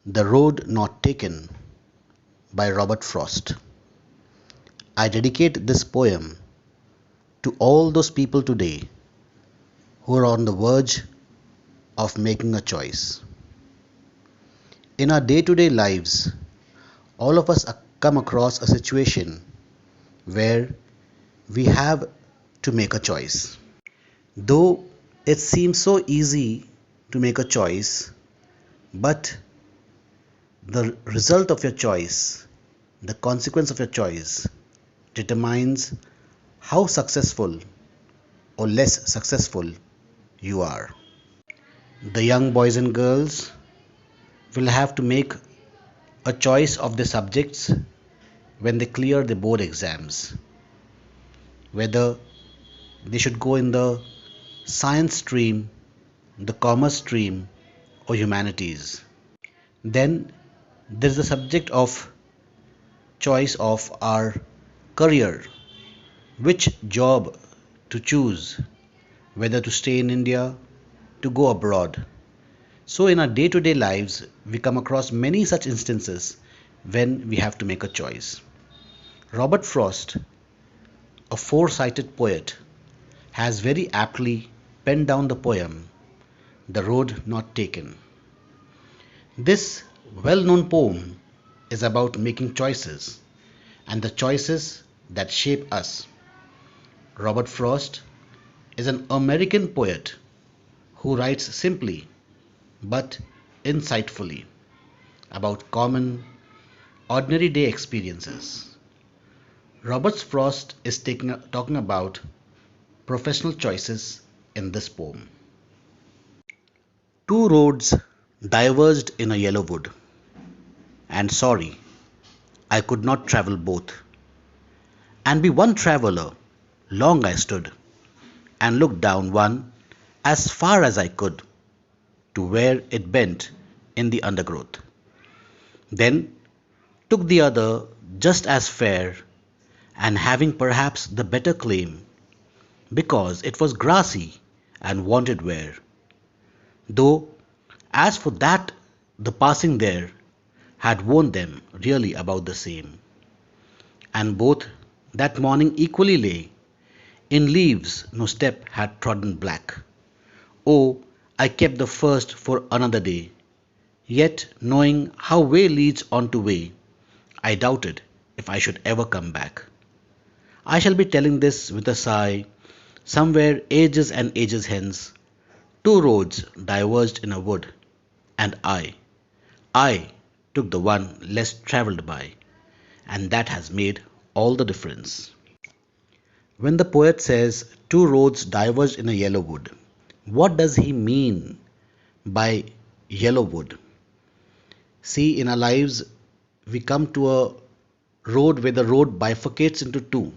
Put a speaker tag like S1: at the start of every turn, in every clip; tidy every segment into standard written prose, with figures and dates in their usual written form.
S1: The Road Not Taken by Robert Frost. I dedicate this poem to all those people today who are on the verge of making a choice. In our day to day lives, all of us come across a situation where we have to make a choice. Though it seems so easy to make a choice, but the result of your choice, the consequence of your choice, determines how successful or less successful you are. The young boys and girls will have to make a choice of the subjects when they clear the board exams, whether they should go in the science stream, the commerce stream, or humanities. Then there is the subject of choice of our career, which job to choose, whether to stay in India, to go abroad. So, in our day to day lives, we come across many such instances when we have to make a choice. Robert Frost, a four-sided poet, has very aptly penned down the poem The Road Not Taken. This well known poem is about making choices and the choices that shape us. Robert Frost is an American poet who writes simply but insightfully about common, ordinary day experiences. Robert Frost is talking about professional choices in this poem. Two roads diverged in a yellow wood, and sorry, I could not travel both. And be one traveller, long I stood, and looked down one as far as I could to where it bent in the undergrowth. Then took the other just as fair, and having perhaps the better claim, because it was grassy and wanted wear. Though, as for that, the passing there had warned them really about the same. And both that morning equally lay, in leaves no step had trodden black. Oh, I kept the first for another day, yet knowing how way leads on to way, I doubted if I should ever come back. I shall be telling this with a sigh, somewhere ages and ages hence, two roads diverged in a wood, and I took the one less travelled by, and that has made all the difference. When the poet says two roads diverged in a yellow wood, what does he mean by yellow wood? See, in our lives, we come to a road where the road bifurcates into two,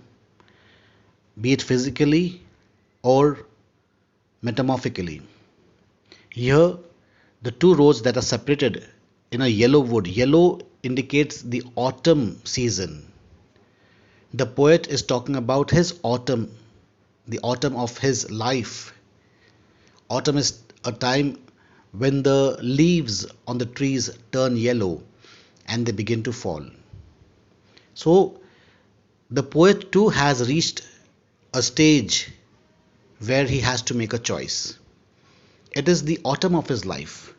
S1: be it physically or metamorphically. Here, the two roads that are separated in a yellow wood, yellow indicates the autumn season. The poet is talking about his autumn, the autumn of his life. Autumn is a time when the leaves on the trees turn yellow and they begin to fall. So, the poet too has reached a stage where he has to make a choice. It is the autumn of his life,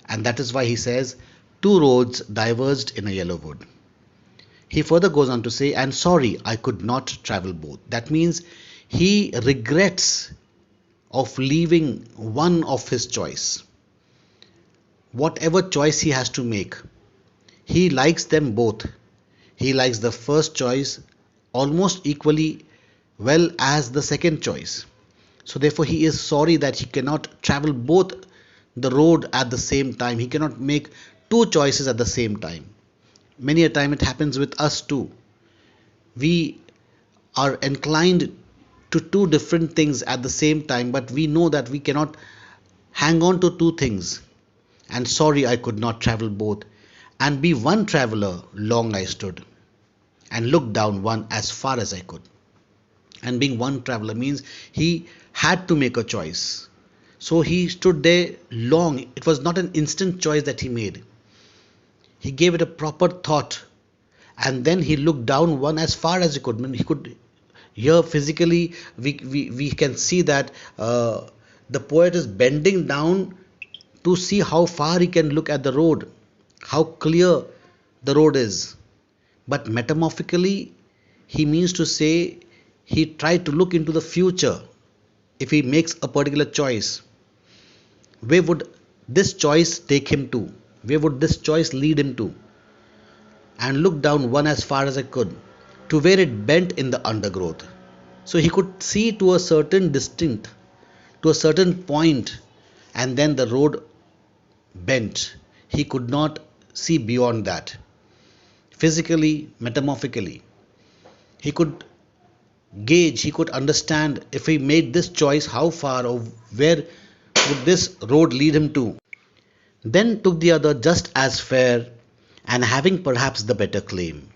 S1: and that is why he says, two roads diverged in a yellow wood. He further goes on to say, and sorry, I could not travel both. That means he regrets of leaving one of his choice. Whatever choice he has to make, he likes them both. He likes the first choice almost equally well as the second choice. So therefore he is sorry that he cannot travel both the road at the same time. He cannot make two choices at the same time. Many a time it happens with us too. We are inclined to two different things at the same time, but we know that we cannot hang on to two things. And sorry I could not travel both. And be one traveller, long I stood, and looked down one as far as I could. And being one traveller means he had to make a choice. So he stood there long. It was not an instant choice that he made. He gave it a proper thought, and then he looked down one as far as he could. I mean, he could hear physically. We can see that the poet is bending down to see how far he can look at the road, how clear the road is. But metamorphically, he means to say he tried to look into the future. If he makes a particular choice, where would this choice take him to? Where would this choice lead him to? And look down one as far as I could to where it bent in the undergrowth. So he could see to a certain distance, to a certain point, and then the road bent. He could not see beyond that. Physically, metamorphically, he could gauge, he could understand if he made this choice, how far or where would this road lead him to. Then took the other just as fair, and having perhaps the better claim,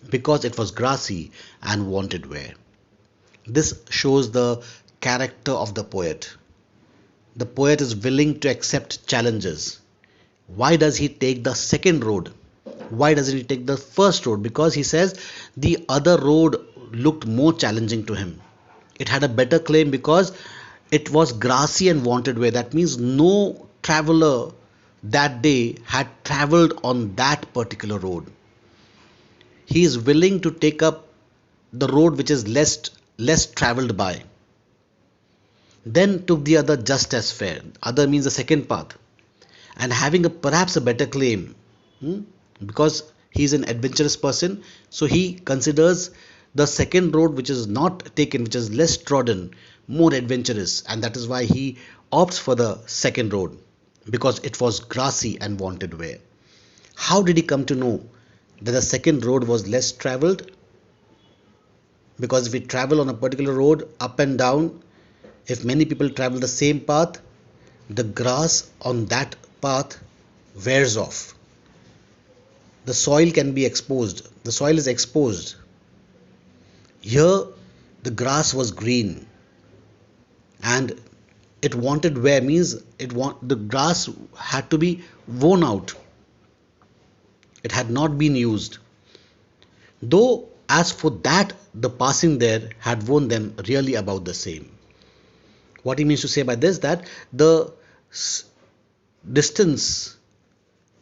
S1: because it was grassy and wanted wear. This shows the character of the poet. The poet is willing to accept challenges. Why does he take the second road? Why doesn't he take the first road? Because he says the other road looked more challenging to him. It had a better claim because it was grassy and wanted way. That means no traveler that day had traveled on that particular road. He is willing to take up the road which is less traveled by. Then took the other just as fair. Other means the second path, and having perhaps a better claim, because he is an adventurous person, so he considers the second road which is not taken, which is less trodden, more adventurous, and that is why he opts for the second road, because it was grassy and wanted wear. How did he come to know that the second road was less traveled? Because if we travel on a particular road up and down, if many people travel the same path, the grass on that path wears off. The soil can be exposed. The soil is exposed. Here, the grass was green, and it wanted wear, means the grass had to be worn out. It had not been used. Though, as for that, the passing there had worn them really about the same. What he means to say by this, that the distance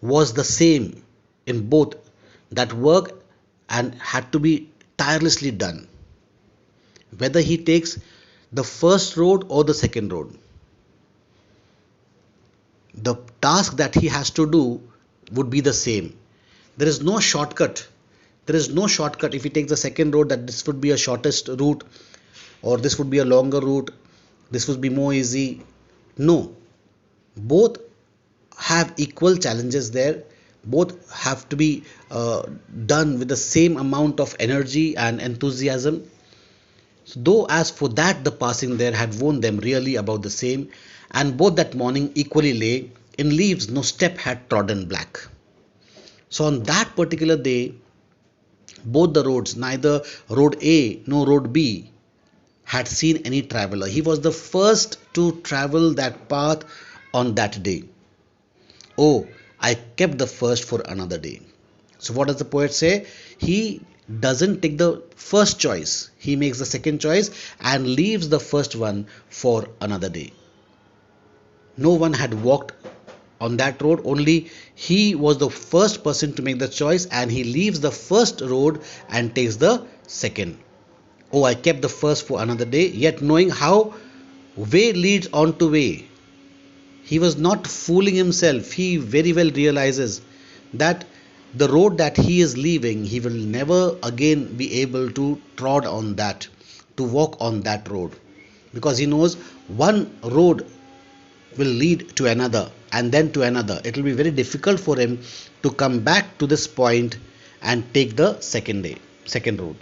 S1: was the same in both, that work and had to be tirelessly done, whether he takes the first road or the second road. The task that he has to do would be the same. There is no shortcut. There is no shortcut if he takes the second road, that this would be a shortest route or this would be a longer route, this would be more easy. No, both have equal challenges there. Both have to be done with the same amount of energy and enthusiasm. So, though as for that the passing there had worn them really about the same, and both that morning equally lay in leaves no step had trodden black. So on that particular day, both the roads, neither road A nor road B, had seen any traveler. He was the first to travel that path on that day. Oh, I kept the first for another day. So what does the poet say? He doesn't take the first choice. He makes the second choice and leaves the first one for another day. No one had walked on that road, only he was the first person to make the choice, and he leaves the first road and takes the second. Oh, I kept the first for another day, yet knowing how way leads on to way. He was not fooling himself. He very well realizes that the road that he is leaving, he will never again be able to trod on that, to walk on that road, because he knows one road will lead to another and then to another. It will be very difficult for him to come back to this point and take the second road.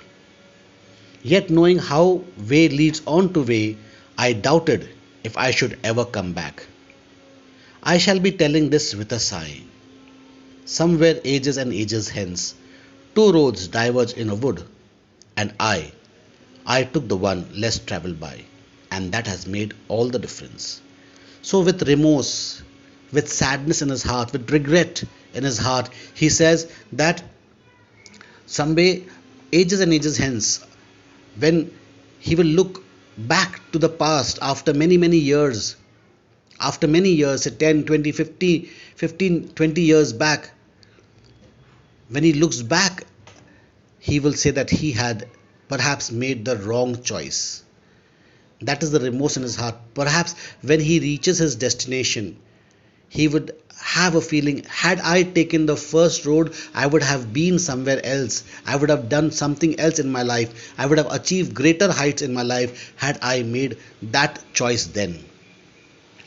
S1: Yet knowing how way leads on to way, I doubted if I should ever come back. I shall be telling this with a sigh. Somewhere ages and ages hence, two roads diverged in a wood, and I took the one less travelled by, and that has made all the difference. So with remorse, with sadness in his heart, with regret in his heart. He says that someday, ages and ages hence, when he will look back to the past after many, many years, after many years, say 10, 20, 50, 15, 20 years back, when he looks back, he will say that he had perhaps made the wrong choice. That is the remorse in his heart. Perhaps when he reaches his destination, he would have a feeling, had I taken the first road, I would have been somewhere else. I would have done something else in my life. I would have achieved greater heights in my life had I made that choice then.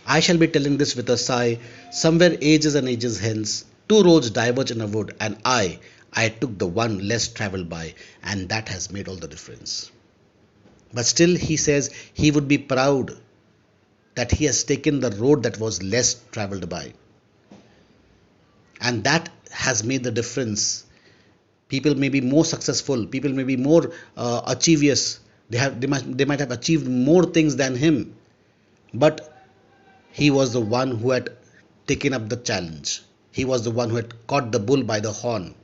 S1: I shall be telling this with a sigh. Somewhere ages and ages hence, two roads diverge in a wood, and I took the one less traveled by, and that has made all the difference. But still, he says he would be proud that he has taken the road that was less traveled by, and that has made the difference. People may be more successful, people may be more achievous, they might have achieved more things than him, but he was the one who had taken up the challenge. He was the one who had caught the bull by the horn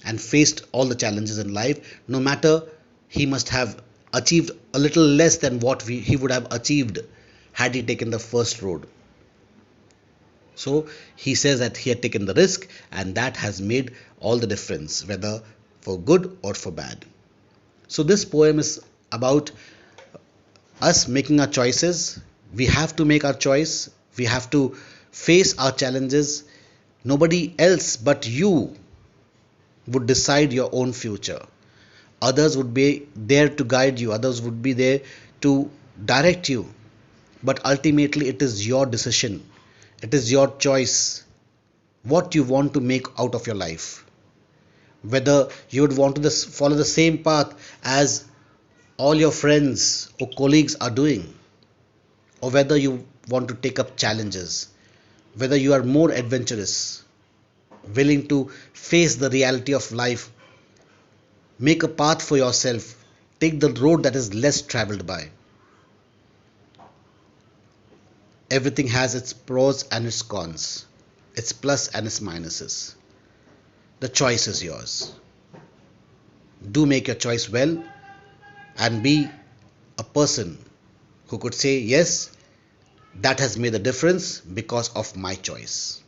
S1: and faced all the challenges in life. No matter, he must have achieved a little less than what he would have achieved had he taken the first road. So he says that he had taken the risk, and that has made all the difference, whether for good or for bad. So this poem is about us making our choices. We have to make our choice. We have to face our challenges. Nobody else but you would decide your own future. Others would be there to guide you, others would be there to direct you. But ultimately, it is your decision, it is your choice what you want to make out of your life. Whether you would want to follow the same path as all your friends or colleagues are doing, or whether you want to take up challenges, whether you are more adventurous, willing to face the reality of life, make a path for yourself, take the road that is less traveled by. Everything has its pros and its cons, its plus and its minuses. The choice is yours. Do make your choice well and be a person who could say, yes, that has made a difference because of my choice.